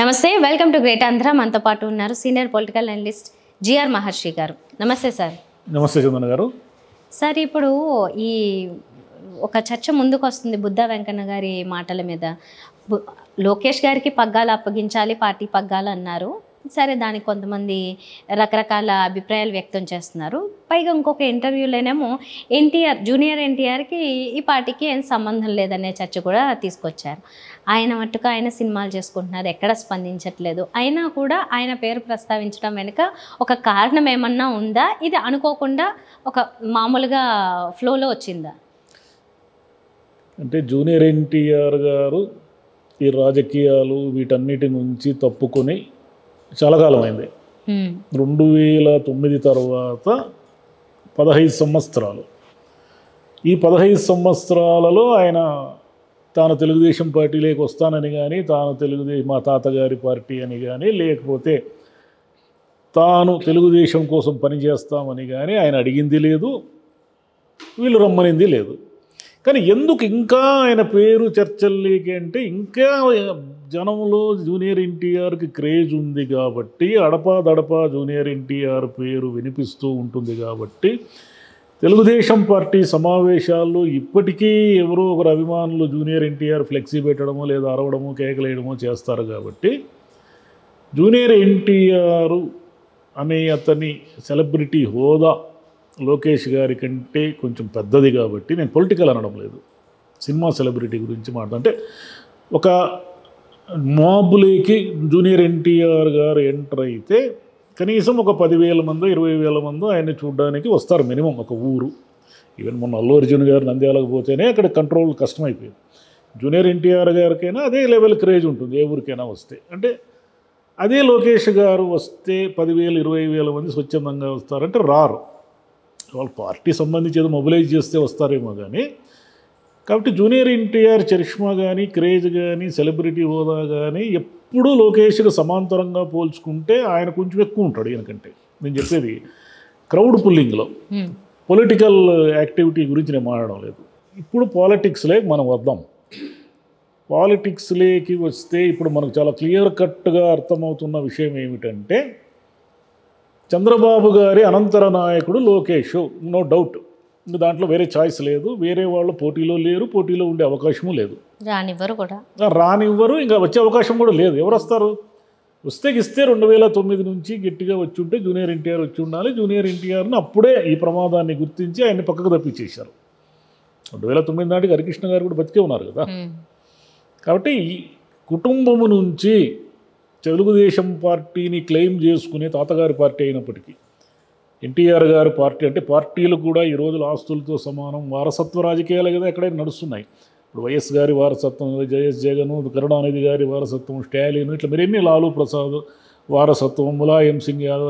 నమస్తే, welcome to great Andhra. మనతో పాటు ఉన్నారు సీనియర్ పొలిటికల్ అనలిస్ట్ జిఆర్ మహర్షి గారు. నమస్తే సార్. నమస్తే చందన గారు. సార్, ఇప్పుడు ఈ ఒక చర్చ ముందుకు వస్తుంది బుద్ధా వెంకన్న గారి మాటల మీద. లోకేష్ గారికి పగ్గాలు అప్పగించాలి, పార్టీ పగ్గాలు అన్నారు. సరే, దానికి కొంతమంది రకరకాల అభిప్రాయాలు వ్యక్తం చేస్తున్నారు. పైగా ఇంకొక ఇంటర్వ్యూలోనేమో జూనియర్ ఎన్టీఆర్కి ఈ పార్టీకి ఏం సంబంధం లేదనే చర్చ కూడా తీసుకొచ్చారు. ఆయన మట్టుకు ఆయన సినిమాలు చేసుకుంటున్నారు, ఎక్కడ స్పందించట్లేదు. అయినా కూడా ఆయన పేరు ప్రస్తావించడం వెనుక ఒక కారణం ఏమన్నా ఉందా? ఇది అనుకోకుండా ఒక మామూలుగా ఫ్లోలో వచ్చిందా? అంటే జూనియర్ ఎన్టీఆర్ గారు ఈ రాజకీయాలు వీటన్నిటి నుంచి తప్పుకొని చాలా కాలం అయింది. 2009 తర్వాత 15 సంవత్సరాలు. ఈ 15 సంవత్సరాలలో ఆయన తాను తెలుగుదేశం పార్టీలోకి వస్తానని కానీ, మా తాతగారి పార్టీ అని కానీ, లేకపోతే తాను తెలుగుదేశం కోసం పనిచేస్తామని కానీ ఆయన అడిగింది లేదు, వీళ్ళు రమ్మనింది లేదు. కానీ ఎందుకు ఇంకా ఆయన పేరు చర్చల్లోకి అంటే, ఇంకా జనంలో జూనియర్ ఎన్టీఆర్కి క్రేజ్ ఉంది కాబట్టి, అడపాదడపా జూనియర్ ఎన్టీఆర్ పేరు వినిపిస్తూ ఉంటుంది కాబట్టి, తెలుగుదేశం పార్టీ సమావేశాల్లో ఇప్పటికీ ఎవరో ఒకరు అభిమానులు జూనియర్ ఎన్టీఆర్ ఫ్లెక్సీ పెట్టడమో లేదా అరవడమో కేకలేయడమో చేస్తారు కాబట్టి, జూనియర్ ఎన్టీఆర్ అనే అతని సెలబ్రిటీ హోదా లోకేష్ గారి కంటే కొంచెం పెద్దది కాబట్టి, నేను పొలిటికల్ అనడం లేదు, సినిమా సెలబ్రిటీ గురించి మాట్లాడంటే, ఒక మాబులేకి జూనియర్ ఎన్టీఆర్ గారు ఎంటర్ అయితే కనీసం ఒక 10,000 మందో 20,000 మందో ఆయన్ని చూడడానికి వస్తారు మినిమం. ఒక ఊరు, ఈవెన్ మొన్న అల్లు అర్జున్ గారు నంద్యాలకు పోతేనే అక్కడ కంట్రోల్ కష్టమైపోయింది. జూనియర్ ఎన్టీఆర్ గారికైనా అదే లెవెల్ క్రేజ్ ఉంటుంది ఏ ఊరికైనా వస్తే. అంటే అదే లోకేష్ గారు వస్తే 10,000 20,000 మంది స్వచ్ఛందంగా వస్తారంటే రారు. వాళ్ళు పార్టీ సంబంధించి ఏదో మొబిలైజ్ చేస్తే వస్తారేమో కానీ. కాబట్టి జూనియర్ ఎన్టీఆర్ చరిష్మా కానీ, క్రేజ్ కానీ, సెలబ్రిటీ హోదా కానీ ఎప్పుడూ లోకేష్కి సమాంతరంగా పోల్చుకుంటే ఆయన కొంచెం ఎక్కువ ఉంటాడు ఈయనకంటే. నేను చెప్పేది క్రౌడ్ పుల్లింగ్లో, పొలిటికల్ యాక్టివిటీ గురించి నేను మాట్లాడడం లేదు. ఇప్పుడు పాలిటిక్స్లోకి మనం వద్దాం. పాలిటిక్స్లోకి వస్తే ఇప్పుడు మనకు చాలా క్లియర్ కట్గా అర్థమవుతున్న విషయం ఏమిటంటే, చంద్రబాబు గారి అనంతర నాయకుడు లోకేష్, నో డౌట్. ఇంకా దాంట్లో వేరే చాయిస్ లేదు. వేరే వాళ్ళు పోటీలో లేరు, పోటీలో ఉండే అవకాశము లేదు, రానివ్వరు, ఇంకా వచ్చే అవకాశం కూడా లేదు. ఎవరు వస్తారు? వస్తే 2009 నుంచి గట్టిగా వచ్చి ఉంటే జూనియర్ ఎన్టీఆర్ వచ్చి ఉండాలి. జూనియర్ ఎన్టీఆర్ని అప్పుడే ఈ ప్రమాదాన్ని గుర్తించి ఆయన్ని పక్కకు తప్పించేశారు. 2009 నాటికి హరికృష్ణ గారు కూడా బతికే ఉన్నారు కదా. కాబట్టి ఈ కుటుంబము నుంచి తెలుగుదేశం పార్టీని క్లెయిమ్ చేసుకునే తాతగారి పార్టీ అయినప్పటికీ, ఎన్టీఆర్ గారి పార్టీ అంటే, పార్టీలు కూడా ఈ రోజుల ఆస్తులతో సమానం, వారసత్వ రాజకీయాలు కదా ఎక్కడైనా నడుస్తున్నాయి. ఇప్పుడు వైఎస్ గారి వారసత్వం, జగన్, కరుణానిధి గారి వారసత్వం, స్టాలిన్, ఇట్లా మరిన్ని, లాలూ ప్రసాద్ వారసత్వం, ములాయం సింగ్ యాదవ్,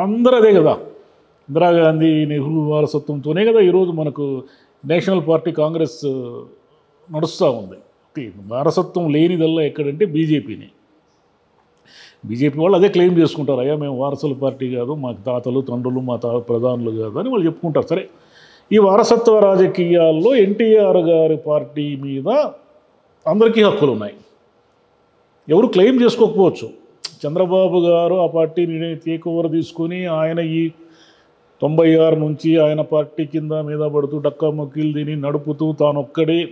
అందరూ అదే కదా. ఇందిరాగాంధీ, నెహ్రూ వారసత్వంతోనే కదా ఈరోజు మనకు నేషనల్ పార్టీ కాంగ్రెస్ నడుస్తూ ఉంది. వారసత్వం లేనిదల్లా ఎక్కడంటే బీజేపీని. బీజేపీ వాళ్ళు అదే క్లెయిమ్ చేసుకుంటారు, అయ్యా మేము వారసుల పార్టీ కాదు, మాకు తాతలు తండ్రులు మా ప్రధానులు కాదు అని వాళ్ళు చెప్పుకుంటారు. సరే, ఈ వారసత్వ రాజకీయాల్లో ఎన్టీఆర్ గారి పార్టీ మీద అందరికీ హక్కులు ఉన్నాయి, ఎవరు క్లెయిమ్ చేసుకోకపోవచ్చు. చంద్రబాబు గారు ఆ పార్టీని టేక్ ఓవర్ తీసుకొని ఆయన ఈ 96 నుంచి ఆయన పార్టీ కింద మీద పడుతూ డక్కా మొక్కిలు తిని నడుపుతూ తానొక్కడే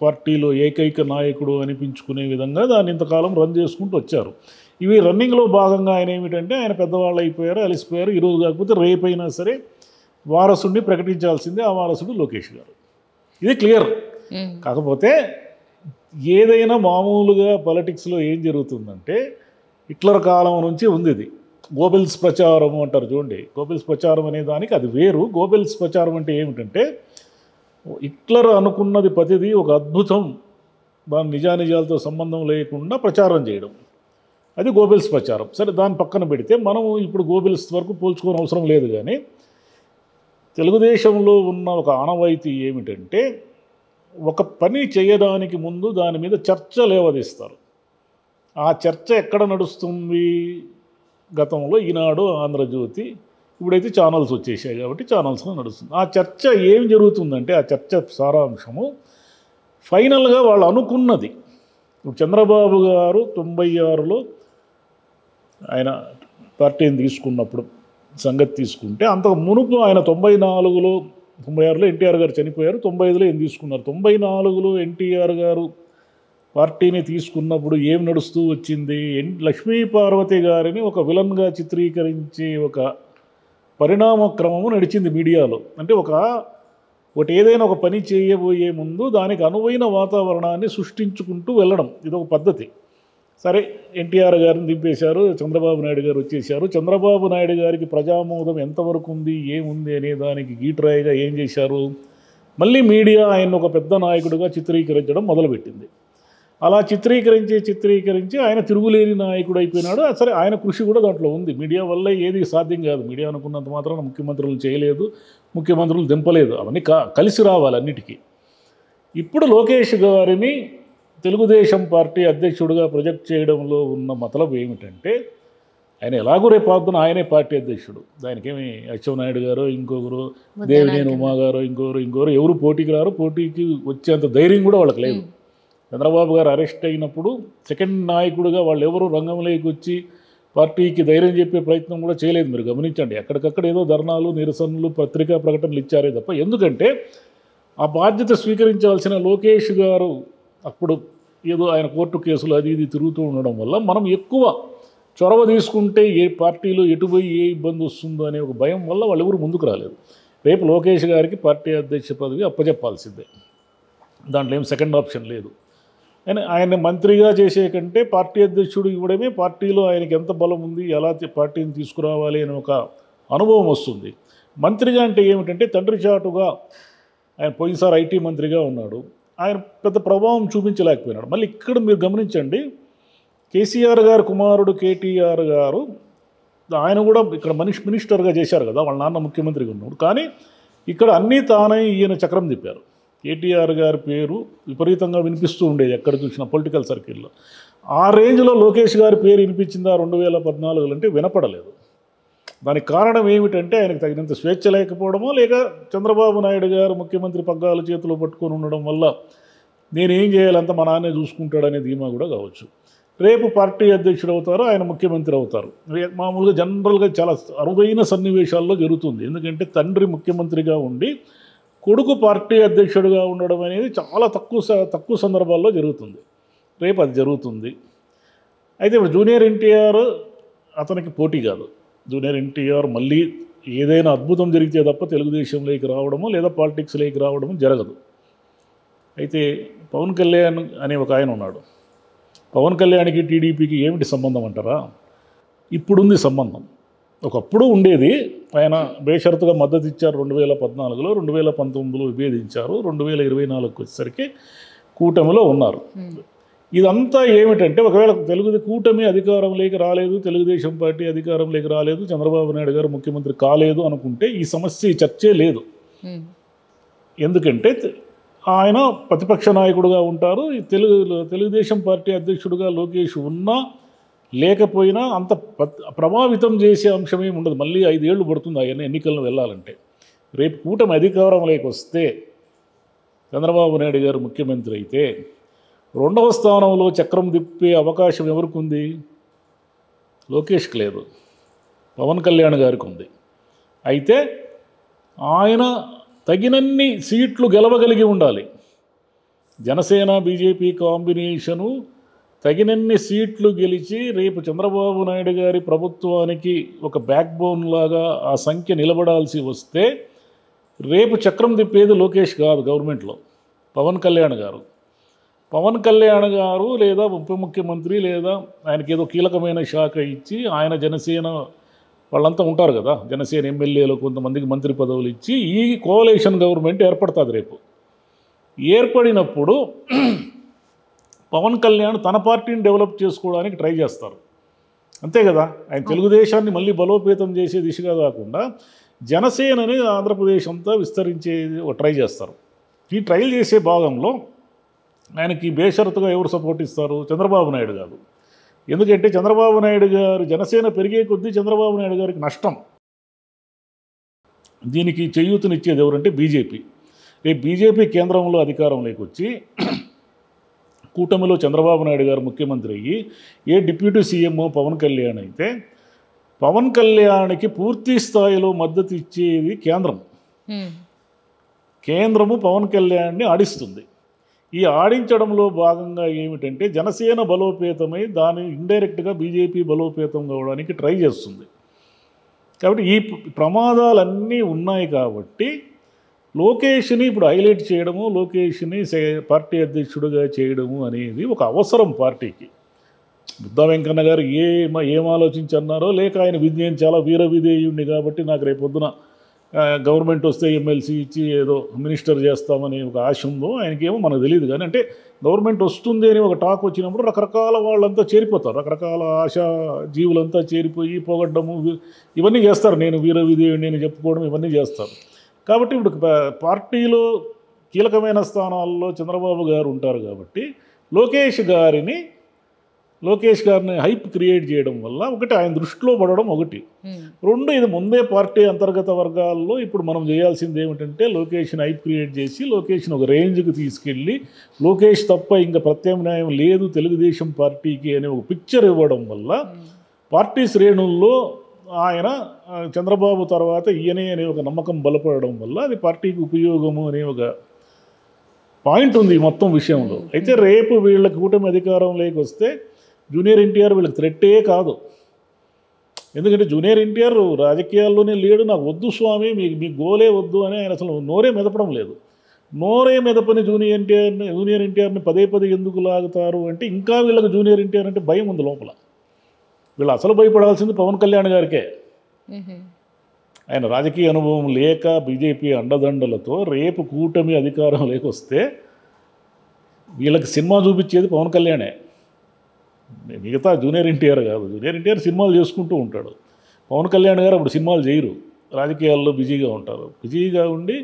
పార్టీలో ఏకైక నాయకుడు అనిపించుకునే విధంగా దాన్ని ఇంతకాలం రన్ చేసుకుంటూ వచ్చారు. ఇవి రన్నింగ్లో భాగంగా ఆయన ఏమిటంటే, ఆయన పెద్దవాళ్ళు అయిపోయారు, అలిసిపోయారు. ఈరోజు కాకపోతే రేపైనా సరే వారసుడిని ప్రకటించాల్సిందే. ఆ వారసుడు లోకేష్ గారు, ఇది క్లియర్. కాకపోతే ఏదైనా మామూలుగా పాలిటిక్స్లో ఏం జరుగుతుందంటే, హిట్లర్ కాలం నుంచి ఉంది ఇది, గోబెల్స్ ప్రచారం అంటారు చూడండి. గోబెల్స్ ప్రచారం అనే దానికి అది వేరు. గోబెల్స్ ప్రచారం అంటే ఏమిటంటే, హిట్లర్ అనుకున్నది ప్రతిదీ ఒక అద్భుతం, దాని నిజానిజాలతో సంబంధం లేకుండా ప్రచారం చేయడం, అది గోబెల్స్ ప్రచారం. సరే, దాన్ని పక్కన పెడితే మనం ఇప్పుడు గోబెల్స్ వరకు పోల్చుకోని అవసరం లేదు. కానీ తెలుగుదేశంలో ఉన్న ఒక ఆనవాయితీ ఏమిటంటే, ఒక పని చేయడానికి ముందు దాని మీద చర్చ లేవదీస్తారు. ఆ చర్చ ఎక్కడ నడుస్తుంది? గతంలో ఈనాడు, ఆంధ్రజ్యోతి, ఇప్పుడైతే ఛానల్స్ వచ్చేసాయి కాబట్టి ఛానల్స్లో నడుస్తుంది. ఆ చర్చ ఏం జరుగుతుందంటే, ఆ చర్చ సారాంశము ఫైనల్గా వాళ్ళు అనుకున్నది ఇప్పుడు చంద్రబాబు గారు 96లో ఆయన పార్టీని తీసుకున్నప్పుడు సంగతి తీసుకుంటే, అంతకు మునుపు ఆయన 94లో 96లో ఎన్టీఆర్ గారు చనిపోయారు, 95లో ఏం తీసుకున్నారు. 94లో ఎన్టీఆర్ గారు పార్టీని తీసుకున్నప్పుడు ఏం నడుస్తూ వచ్చింది, లక్ష్మీ పార్వతి గారిని ఒక విలన్గా చిత్రీకరించే ఒక పరిణామ క్రమము నడిచింది మీడియాలో. అంటే ఒకటి ఏదైనా ఒక పని చేయబోయే ముందు దానికి అనువైన వాతావరణాన్ని సృష్టించుకుంటూ వెళ్ళడం, ఇదొక పద్ధతి. సరే, ఎన్టీఆర్ గారిని దింపేశారు, చంద్రబాబు నాయుడు గారు వచ్చేసారు. చంద్రబాబు నాయుడు గారికి ప్రజామోదం ఎంతవరకు ఉంది, ఏముంది అనే దానికి గీట్రాయిగా ఏం చేశారు, మళ్ళీ మీడియా ఆయన ఒక పెద్ద నాయకుడిగా చిత్రీకరించడం మొదలుపెట్టింది. అలా చిత్రీకరించి ఆయన తిరుగులేని నాయకుడు అయిపోయినాడు. సరే, ఆయన కృషి కూడా దాంట్లో ఉంది. మీడియా వల్ల ఏది సాధ్యం కాదు. మీడియా అనుకున్నంత మాత్రాన ముఖ్యమంత్రులు చేయలేదు, ముఖ్యమంత్రులు దింపలేదు. అవన్నీ కలిసి రావాలి అన్నిటికీ. ఇప్పుడు లోకేష్ గారిని తెలుగుదేశం పార్టీ అధ్యక్షుడిగా ప్రొజెక్ట్ చేయడంలో ఉన్న మతలబు ఏమిటంటే, ఆయన ఎలాగో రేపు పొద్దున ఆయనే పార్టీ అధ్యక్షుడు. దానికేమి అచ్చెన్నాయుడు గారు, ఇంకొకరు దేవినేని ఉమా గారు, ఇంకొకరు ఎవరు పోటీకి రారు. పోటీకి వచ్చేంత ధైర్యం కూడా వాళ్ళకి లేదు. చంద్రబాబు గారు అరెస్ట్ అయినప్పుడు సెకండ్ నాయకుడిగా వాళ్ళు ఎవరు రంగంలోకి వచ్చి పార్టీకి ధైర్యం చెప్పే ప్రయత్నం కూడా చేయలేదు. మీరు గమనించండి, ఎక్కడికక్కడ ఏదో ధర్నాలు, నిరసనలు, పత్రికా ప్రకటనలు ఇచ్చారే తప్ప. ఎందుకంటే ఆ బాధ్యత స్వీకరించాల్సిన లోకేష్ గారు అప్పుడు ఏదో ఆయన కోర్టు కేసులు అది ఇది తిరుగుతూ ఉండడం వల్ల మనం ఎక్కువ చొరవ తీసుకుంటే ఏ పార్టీలో ఎటుపోయి ఏ ఇబ్బంది వస్తుందో అనే ఒక భయం వల్ల వాళ్ళు ఎవరు ముందుకు రాలేదు. రేపు లోకేష్ గారికి పార్టీ అధ్యక్ష పదవి అప్పచెప్పాల్సిందే, దాంట్లో ఏం సెకండ్ ఆప్షన్ లేదు. అని ఆయన మంత్రిగా చేసే కంటే పార్టీ అధ్యక్షుడు ఇవ్వడమే పార్టీలో ఆయనకి ఎంత బలం ఉంది, ఎలా పార్టీని తీసుకురావాలి అనే ఒక అనుభవం వస్తుంది. మంత్రిగా అంటే ఏమిటంటే తండ్రి చాటుగా ఆయన పోయినసారి ఐటీ మంత్రిగా ఉన్నాడు, ఆయన పెద్ద ప్రభావం చూపించలేకపోయినాడు. మళ్ళీ ఇక్కడ మీరు గమనించండి, కేసీఆర్ గారు కుమారుడు కేటీఆర్ గారు ఆయన కూడా ఇక్కడ మినిస్టర్గా చేశారు కదా, వాళ్ళ నాన్న ముఖ్యమంత్రిగా ఉన్నాడు. కానీ ఇక్కడ అన్నీ తానే ఈయన చక్రం తిప్పారు. కేటీఆర్ గారి పేరు విపరీతంగా వినిపిస్తూ ఉండేది ఎక్కడ చూసినా పొలిటికల్ సర్కిల్లో. ఆ రేంజ్లో లోకేష్ గారి పేరు వినిపించిందా 2014 అంటే వినపడలేదు. దానికి కారణం ఏమిటంటే ఆయనకు తగినంత స్వేచ్ఛ లేకపోవడమో, లేక చంద్రబాబు నాయుడు గారు ముఖ్యమంత్రి పగ్గాలు చేతిలో పట్టుకొని ఉండడం వల్ల నేనేం చేయాలంతా మా నాన్నే చూసుకుంటాడనే ధీమా కూడా కావచ్చు. రేపు పార్టీ అధ్యక్షుడు అవుతారు, ఆయన ముఖ్యమంత్రి అవుతారు. మామూలుగా జనరల్గా చాలా అరుదైన సన్నివేశాల్లో జరుగుతుంది. ఎందుకంటే తండ్రి ముఖ్యమంత్రిగా ఉండి కొడుకు పార్టీ అధ్యక్షుడిగా ఉండడం అనేది చాలా తక్కువ సందర్భాల్లో జరుగుతుంది. రేపు అది జరుగుతుంది. అయితే ఇప్పుడు జూనియర్ ఎన్టీఆర్ అతనికి పోటీ కాదు. జూనియర్ ఎన్టీఆర్ మళ్ళీ ఏదైనా అద్భుతం జరిగితే తప్ప తెలుగుదేశంలోకి రావడము లేదా పాలిటిక్స్లోకి రావడము జరగదు. అయితే పవన్ కళ్యాణ్ అనే ఒక ఆయన ఉన్నాడు. పవన్ కళ్యాణ్కి టీడీపీకి ఏమిటి సంబంధం అంటారా? ఇప్పుడుంది సంబంధం. ఒకప్పుడు ఉండేది. ఆయన బేషరతుగా మద్దతు ఇచ్చారు 2014లో, 2019లో విభేదించారు, 2024కి వచ్చేసరికి కూటమిలో ఉన్నారు. ఇదంతా ఏమిటంటే, ఒకవేళ కూటమి అధికారంలోకి రాలేదు, తెలుగుదేశం పార్టీ అధికారంలోకి రాలేదు, చంద్రబాబు నాయుడు గారు ముఖ్యమంత్రి కాలేదు అనుకుంటే ఈ సమస్య చర్చే లేదు. ఎందుకంటే ఆయన ప్రతిపక్ష నాయకుడుగా ఉంటారు. తెలుగుదేశం పార్టీ అధ్యక్షుడిగా లోకేష్ ఉన్నా లేకపోయినా అంత ప్రభావితం చేసే అంశమేమి ఉండదు. మళ్ళీ 5 ఏళ్ళు పడుతుంది ఆయన ఎన్నికలను వెళ్ళాలంటే. రేపు కూటమి అధికారంలోకి వస్తే చంద్రబాబు నాయుడు గారు ముఖ్యమంత్రి అయితే 2వ స్థానంలో చక్రం తిప్పే అవకాశం ఎవరికి ఉంది? లోకేష్కి లేదు, పవన్ కళ్యాణ్ గారికి ఉంది. అయితే ఆయన తగినన్ని సీట్లు గెలవగలిగి ఉండాలి. జనసేన బీజేపీ కాంబినేషను తగినన్ని సీట్లు గెలిచి రేపు చంద్రబాబు నాయుడు గారి ప్రభుత్వానికి ఒక బ్యాక్ బోన్ లాగా ఆ సంఖ్య నిలబడాల్సి వస్తే రేపు చక్రం తిప్పేది లోకేష్ కాదు, గవర్నమెంట్లో పవన్ కళ్యాణ్ గారు. పవన్ కళ్యాణ్ గారు లేదా ఉప ముఖ్యమంత్రి లేదా ఆయనకి ఏదో కీలకమైన శాఖ ఇచ్చి ఆయన జనసేన వాళ్ళంతా ఉంటారు కదా, జనసేన ఎమ్మెల్యేలు కొంతమందికి మంత్రి పదవులు ఇచ్చి ఈ కోalition గవర్నమెంట్ ఏర్పడుతుంది. రేపు ఏర్పడినప్పుడు పవన్ కళ్యాణ్ తన పార్టీని డెవలప్ చేసుకోవడానికి ట్రై చేస్తారు, అంతే కదా. ఆయన తెలుగుదేశాన్ని మళ్ళీ బలోపేతం చేసే దిశగా కాకుండా జనసేనని ఆంధ్రప్రదేశ్ అంతా విస్తరించే ట్రై చేస్తారు. ఈ ట్రైల్ చేసే భాగంలో ఆయనకి బేషరతుగా ఎవరు సపోర్ట్ ఇస్తారు? చంద్రబాబు నాయుడు గారు. ఎందుకంటే చంద్రబాబు నాయుడు గారు జనసేన పెరిగే కొద్దీ చంద్రబాబు నాయుడు గారికి నష్టం. దీనికి చేయూతనిచ్చేది ఎవరంటే బీజేపీ. రేపు బీజేపీ కేంద్రంలో అధికారంలోకి వచ్చి కూటమిలో చంద్రబాబు నాయుడు గారు ముఖ్యమంత్రి అయ్యి ఏ డిప్యూటీ సీఎం పవన్ కళ్యాణ్ అయితే పవన్ కళ్యాణ్కి పూర్తి స్థాయిలో మద్దతు ఇచ్చేది కేంద్రం. కేంద్రము పవన్ కళ్యాణ్ని ఆడిస్తుంది. ఈ ఆడించడంలో భాగంగా ఏమిటంటే జనసేన బలోపేతమై దాని ఇండైరెక్ట్గా బీజేపీ బలోపేతం కావడానికి ట్రై చేస్తుంది. కాబట్టి ఈ ప్రమాదాలన్నీ ఉన్నాయి కాబట్టి లోకేష్ని ఇప్పుడు హైలైట్ చేయడము, లోకేష్ని పార్టీ అధ్యక్షుడిగా చేయడము అనేది ఒక అవసరం పార్టీకి. బుద్ధా వెంకన్న గారు ఏం ఆలోచించి అన్నారో, లేక ఆయన నేను చాలా వీర విధేయుడిని కాబట్టి నాకు రేపొద్దున గవర్నమెంట్ వస్తే ఎమ్మెల్సీ ఇచ్చి ఏదో మినిస్టర్ చేస్తామని ఒక ఆశ ఉందో ఆయనకేమో మనకు తెలియదు. కానీ అంటే గవర్నమెంట్ వస్తుంది అని ఒక టాక్ వచ్చినప్పుడు రకరకాల వాళ్ళంతా చేరిపోతారు, రకరకాల ఆశా జీవులంతా చేరిపోయి పోగొట్టడము ఇవన్నీ చేస్తారు. నేను వీర విధేయుడిని నేను చెప్పుకోవడం ఇవన్నీ చేస్తారు. కాబట్టి ఇప్పుడు పార్టీలో కీలకమైన స్థానాల్లో చంద్రబాబు గారు ఉంటారు కాబట్టి లోకేష్ గారిని హైప్ క్రియేట్ చేయడం వల్ల ఒకటి ఆయన దృష్టిలో పడడం ఒకటి, రెండు ఇది ముందే పార్టీ అంతర్గత వర్గాల్లో ఇప్పుడు మనం చేయాల్సింది ఏమిటంటే లోకేష్ని హైప్ క్రియేట్ చేసి లోకేష్ని ఒక రేంజ్కి తీసుకెళ్ళి లోకేష్ తప్ప ఇంకా ప్రత్యామ్నాయం లేదు తెలుగుదేశం పార్టీకి అనే ఒక పిక్చర్ ఇవ్వడం వల్ల పార్టీ శ్రేణుల్లో ఆయన చంద్రబాబు తర్వాత ఈయనే అనే ఒక నమ్మకం బలపడడం వల్ల అది పార్టీకి ఉపయోగము అనే ఒక పాయింట్ ఉంది ఈ మొత్తం విషయంలో. అయితే రేపు వీళ్ళకి కూటమి అధికారంలోకి వస్తే జూనియర్ ఎన్టీఆర్ వీళ్ళకి థ్రెట్టే కాదు. ఎందుకంటే జూనియర్ ఎన్టీఆర్ రాజకీయాల్లోనే లేడు, నాకు వద్దు స్వామి మీ గోలే వద్దు అని ఆయన అసలు నోరే మెదపడం లేదు. నోరే మెదపని జూనియర్ ఎన్టీఆర్ని పదే ఎందుకు లాగుతారు అంటే ఇంకా వీళ్ళకి జూనియర్ ఎన్టీఆర్ అంటే భయం ఉంది లోపల. వీళ్ళు అసలు భయపడాల్సింది పవన్ కళ్యాణ్ గారికే. ఆయన రాజకీయ అనుభవం లేక బీజేపీ అండదండలతో రేపు కూటమి అధికారం లేకొస్తే వీళ్ళకి సినిమా చూపించేది పవన్ కళ్యాణే, మిగతా జూనియర్ ఎన్టీఆర్ కాదు. జూనియర్ ఎన్టీఆర్ సినిమాలు చేసుకుంటూ ఉంటాడు, పవన్ కళ్యాణ్ గారు అప్పుడు సినిమాలు చేయరు, రాజకీయాల్లో బిజీగా ఉంటారు. బిజీగా ఉండి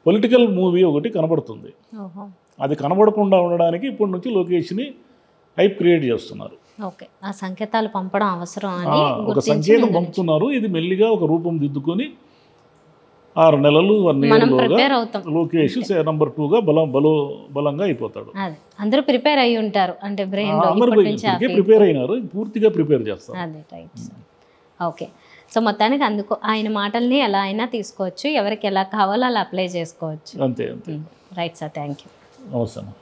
పొలిటికల్ మూవీ ఒకటి కనబడుతుంది, అది కనబడకుండా ఉండడానికి ఇప్పటి నుంచి లోకేష్ని హైప్ క్రియేట్ చేస్తున్నారు. ఓకే, ఆ సంకేతాలు పంపడం అవసరం అని ఒక సంకేతం పంపుతున్నారు. ఇది మెల్లిగా ఒక రూపం దిద్దుకొని 6 నెలలు 1 ఇయర్లోగా లోకేష్ నెంబర్ 2గా బలంగా అయిపోతాడు. అందరూ ప్రిపేర్ అయ్యి ఉంటారు, అంటే బ్రెయిన్ ప్రిపేర్ అయినారు, పూర్తిగా ప్రిపేర్ చేస్తారు. అదే రైట్. ఓకే, సో మొత్తానికి అందుకు ఆయన మాటల్ని ఎలా అయినా తీసుకోవచ్చు, ఎవరికి ఎలా కావాలో అలా అప్లై చేసుకోవచ్చు. అంతే. Right sir, thank you. అవసరం.